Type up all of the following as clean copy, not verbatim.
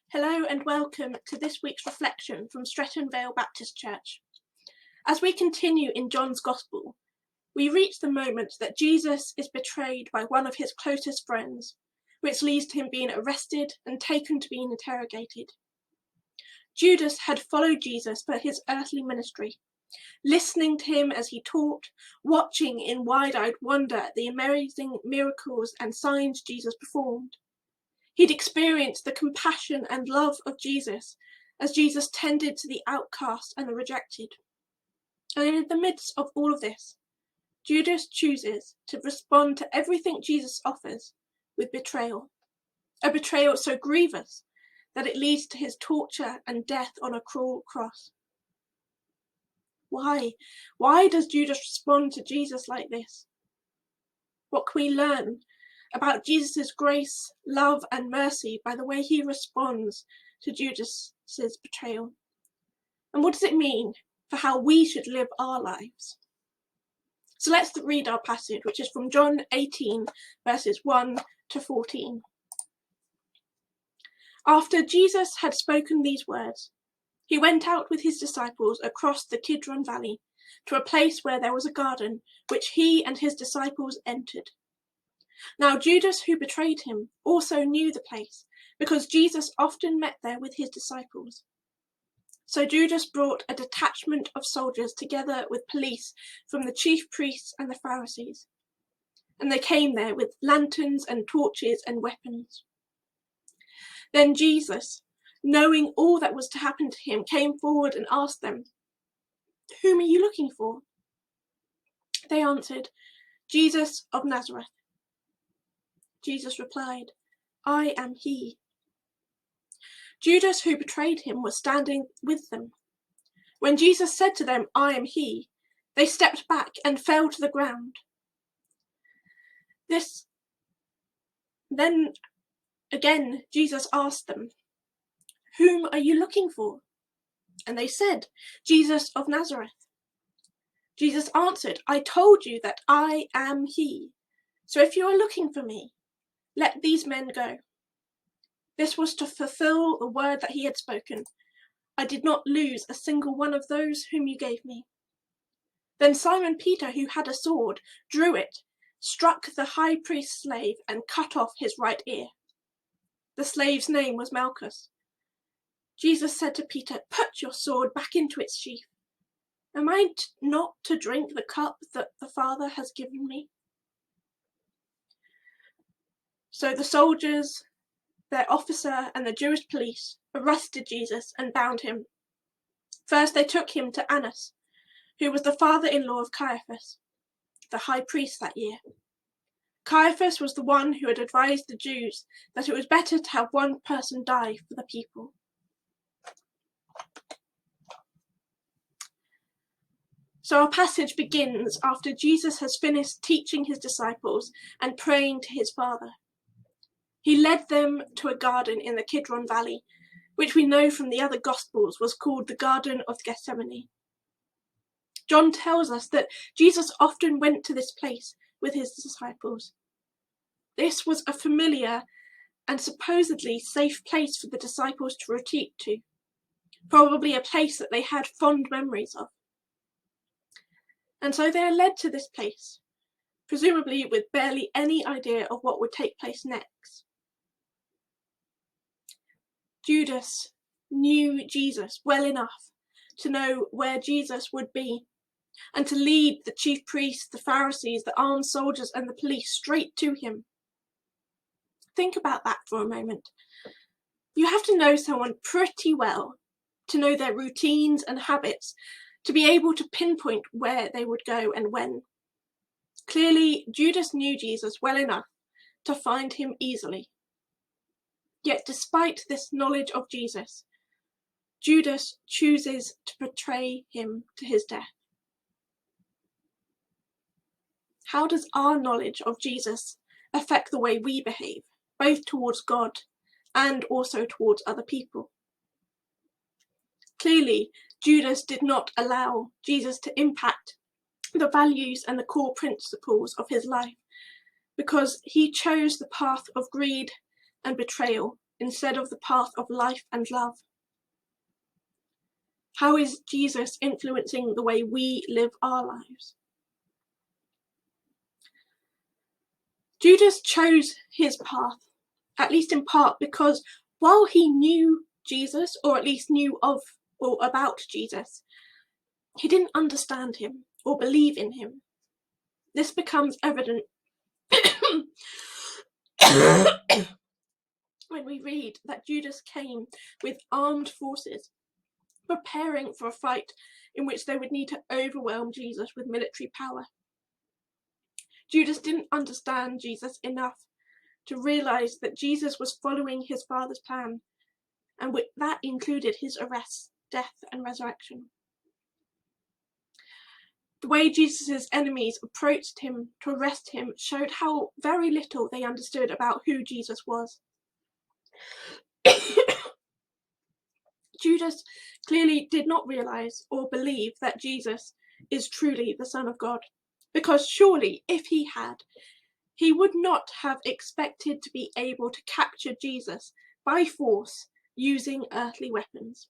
Hello and welcome to this week's reflection from Streatham Vale Baptist Church. As we continue in John's Gospel, we reach the moment that Jesus is betrayed by one of his closest friends, which leads to him being arrested and taken to be interrogated. Judas had followed Jesus for his earthly ministry, listening to him as he taught, watching in wide-eyed wonder at the amazing miracles and signs Jesus performed. He'd experienced the compassion and love of Jesus as Jesus tended to the outcast and the rejected. And in the midst of all of this, Judas chooses to respond to everything Jesus offers with betrayal, a betrayal so grievous that it leads to his torture and death on a cruel cross. Why? Why does Judas respond to Jesus like this? What can we learn about Jesus' grace, love and mercy by the way he responds to Judas' betrayal? And what does it mean for how we should live our lives? So let's read our passage, which is from John 18, verses 1 to 14. After Jesus had spoken these words, he went out with his disciples across the Kidron Valley to a place where there was a garden, which he and his disciples entered. Now Judas, who betrayed him, also knew the place, because Jesus often met there with his disciples. So Judas brought a detachment of soldiers together with police from the chief priests and the Pharisees, and they came there with lanterns and torches and weapons. Then Jesus, knowing all that was to happen to him, came forward and asked them, "Whom are you looking for?" They answered, "Jesus of Nazareth." Jesus replied, "I am he." Judas, who betrayed him, was standing with them. When Jesus said to them, "I am he," they stepped back and fell to the ground. Then again Jesus asked them, "Whom are you looking for?" And they said, "Jesus of Nazareth." Jesus answered, "I told you that I am he. So if you are looking for me, let these men go." This was to fulfill the word that he had spoken. "I did not lose a single one of those whom you gave me." Then Simon Peter, who had a sword, drew it, struck the high priest's slave, and cut off his right ear. The slave's name was Malchus. Jesus said to Peter, "Put your sword back into its sheath. Am I not to drink the cup that the Father has given me?" So the soldiers, their officer, and the Jewish police arrested Jesus and bound him. First they took him to Annas, who was the father-in-law of Caiaphas, the high priest that year. Caiaphas was the one who had advised the Jews that it was better to have one person die for the people. So our passage begins after Jesus has finished teaching his disciples and praying to his Father. He led them to a garden in the Kidron Valley, which we know from the other Gospels was called the Garden of Gethsemane. John tells us that Jesus often went to this place with his disciples. This was a familiar and supposedly safe place for the disciples to retreat to, probably a place that they had fond memories of. And so they are led to this place, presumably with barely any idea of what would take place next. Judas knew Jesus well enough to know where Jesus would be and to lead the chief priests, the Pharisees, the armed soldiers, and the police straight to him. Think about that for a moment. You have to know someone pretty well to know their routines and habits, to be able to pinpoint where they would go and when. Clearly, Judas knew Jesus well enough to find him easily. Yet despite this knowledge of Jesus, Judas chooses to betray him to his death. How does our knowledge of Jesus affect the way we behave, both towards God and also towards other people? Clearly, Judas did not allow Jesus to impact the values and the core principles of his life, because he chose the path of greed and betrayal instead of the path of life and love? How is Jesus influencing the way we live our lives? Judas chose his path, at least in part because while he knew Jesus, or at least knew of or about Jesus, he didn't understand him or believe in him. This becomes evident when we read that Judas came with armed forces, preparing for a fight in which they would need to overwhelm Jesus with military power. Judas didn't understand Jesus enough to realize that Jesus was following his Father's plan, and that included his arrest, death, and resurrection. The way Jesus' enemies approached him to arrest him showed how very little they understood about who Jesus was. Judas clearly did not realize or believe that Jesus is truly the Son of God, because surely if he had, he would not have expected to be able to capture Jesus by force using earthly weapons.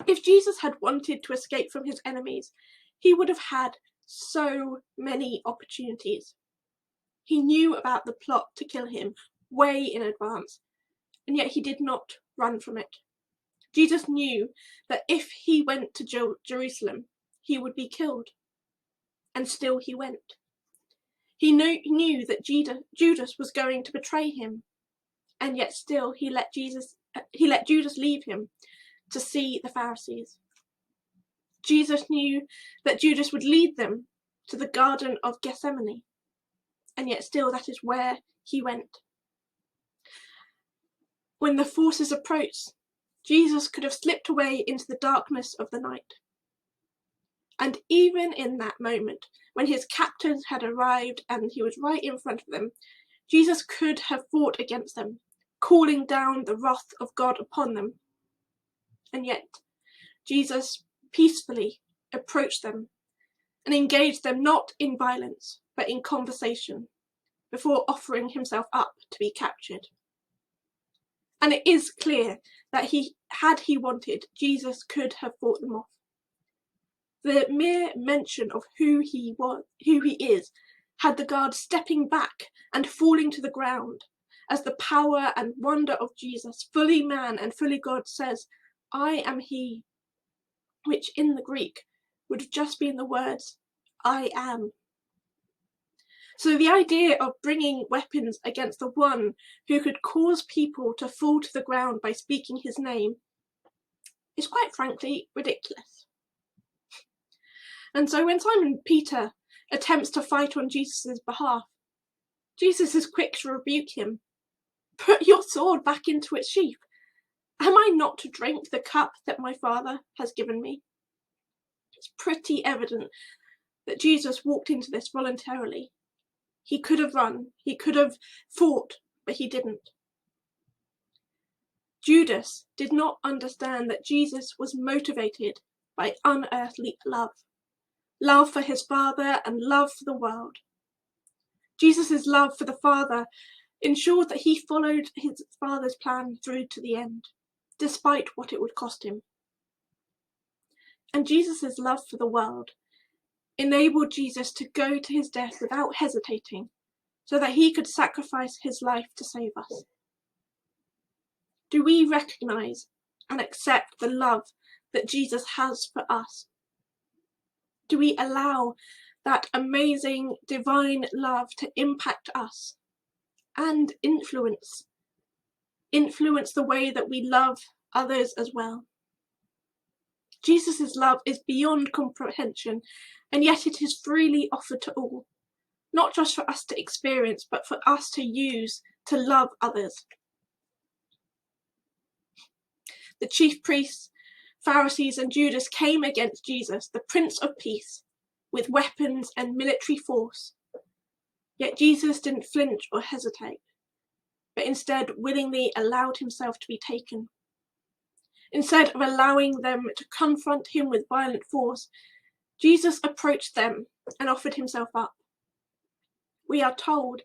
If Jesus had wanted to escape from his enemies, he would have had so many opportunities. He knew about the plot to kill him way in advance, and yet he did not run from it. Jesus knew that if he went to Jerusalem, he would be killed, and still he went. He knew that Judas was going to betray him, and yet still he let Judas leave him to see the Pharisees. Jesus knew that Judas would lead them to the Garden of Gethsemane, and yet still that is where he went. When the forces approached, Jesus could have slipped away into the darkness of the night. And even in that moment, when his captors had arrived and he was right in front of them, Jesus could have fought against them, calling down the wrath of God upon them. And yet, Jesus peacefully approached them and engaged them not in violence, but in conversation, before offering himself up to be captured. And it is clear that had he wanted, Jesus could have fought them off. The mere mention of who he is, had the guard stepping back and falling to the ground, as the power and wonder of Jesus, fully man and fully God, says, "I am he," which in the Greek would have just been the words, "I am." So the idea of bringing weapons against the one who could cause people to fall to the ground by speaking his name is quite frankly ridiculous. And so when Simon Peter attempts to fight on Jesus' behalf, Jesus is quick to rebuke him. "Put your sword back into its sheath. Am I not to drink the cup that my Father has given me?" It's pretty evident that Jesus walked into this voluntarily. He could have run, he could have fought, but he didn't. Judas did not understand that Jesus was motivated by unearthly love. Love for his Father and love for the world. Jesus' love for the Father ensured that he followed his Father's plan through to the end, despite what it would cost him. And Jesus' love for the world enabled Jesus to go to his death without hesitating, so that he could sacrifice his life to save us. Do we recognize and accept the love that Jesus has for us? Do we allow that amazing divine love to impact us and influence the way that we love others as well? Jesus' love is beyond comprehension, and yet it is freely offered to all, not just for us to experience, but for us to use to love others. The chief priests, Pharisees, and Judas came against Jesus, the Prince of Peace, with weapons and military force. Yet Jesus didn't flinch or hesitate, but instead willingly allowed himself to be taken. Instead of allowing them to confront him with violent force, Jesus approached them and offered himself up. We are told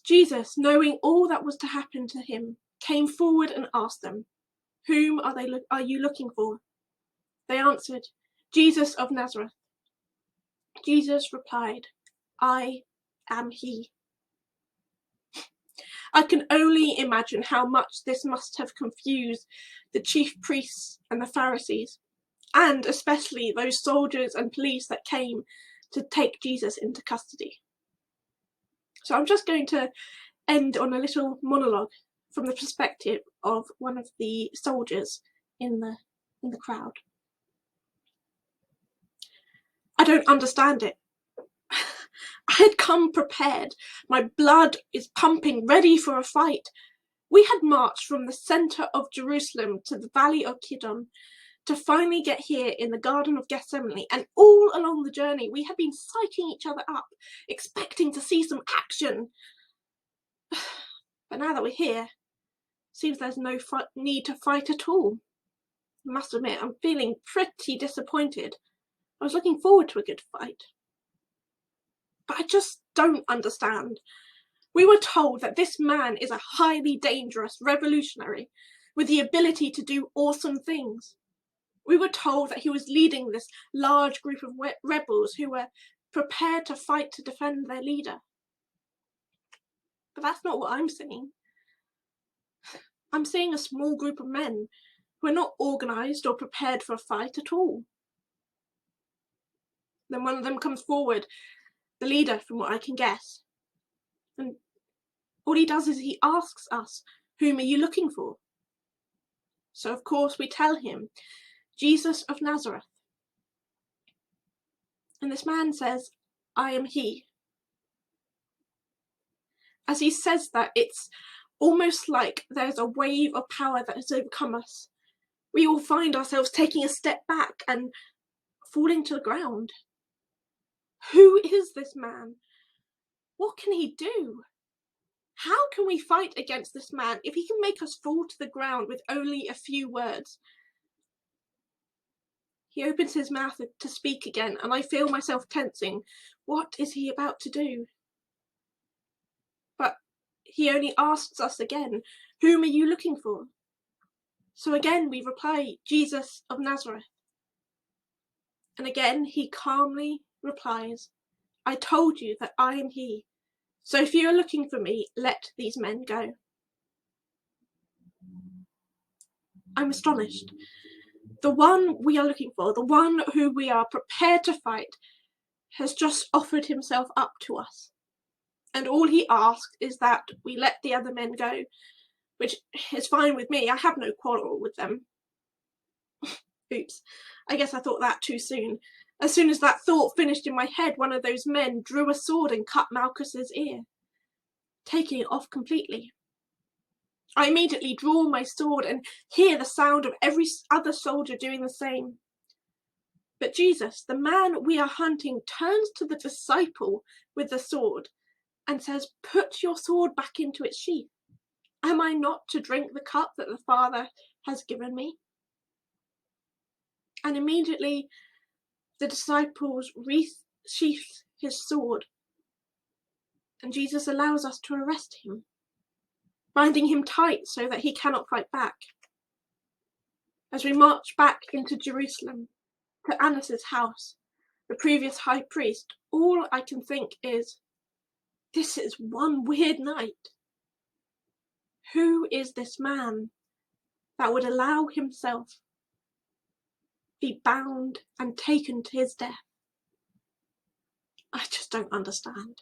Jesus, knowing all that was to happen to him, came forward and asked them, "Whom are you looking for?" They answered, "Jesus of Nazareth." Jesus replied, "I am he." I can only imagine how much this must have confused the chief priests and the Pharisees, and especially those soldiers and police that came to take Jesus into custody. So I'm just going to end on a little monologue from the perspective of one of the soldiers in the crowd. I don't understand it. I had come prepared. My blood is pumping, ready for a fight. We had marched from the centre of Jerusalem to the valley of Kidron to finally get here in the Garden of Gethsemane, and all along the journey we had been psyching each other up, expecting to see some action. But now that we're here, seems there's no need to fight at all. I must admit, I'm feeling pretty disappointed. I was looking forward to a good fight. But I just don't understand. We were told that this man is a highly dangerous revolutionary with the ability to do awesome things. We were told that he was leading this large group of rebels who were prepared to fight to defend their leader. But that's not what I'm seeing. I'm seeing a small group of men who are not organised or prepared for a fight at all. Then one of them comes forward, the leader from what I can guess, and all he does is he asks us, "Whom are you looking for?" So of course we tell him, "Jesus of Nazareth." And this man says, "I am he." As he says that, it's almost like there's a wave of power that has overcome us. We all find ourselves taking a step back and falling to the ground. Who is this man? What can he do? How can we fight against this man if he can make us fall to the ground with only a few words? He opens his mouth to speak again, and I feel myself tensing. What is he about to do? But he only asks us again, "Whom are you looking for?" So again we reply, "Jesus of Nazareth." And again he calmly replies, "I told you that I am he. So if you are looking for me, let these men go." I'm astonished. The one we are looking for, the one who we are prepared to fight, has just offered himself up to us. And all he asks is that we let the other men go, which is fine with me. I have no quarrel with them. Oops, I guess I thought that too soon. As soon as that thought finished in my head, one of those men drew a sword and cut Malchus's ear, taking it off completely. I immediately draw my sword and hear the sound of every other soldier doing the same. But Jesus, the man we are hunting, turns to the disciple with the sword and says, "Put your sword back into its sheath. Am I not to drink the cup that the Father has given me?" And immediately the disciples resheath his sword, and Jesus allows us to arrest him, binding him tight so that he cannot fight back. As we march back into Jerusalem to Annas' house, the previous high priest, all I can think is, this is one weird night. Who is this man that would allow himself be bound and taken to his death? I just don't understand.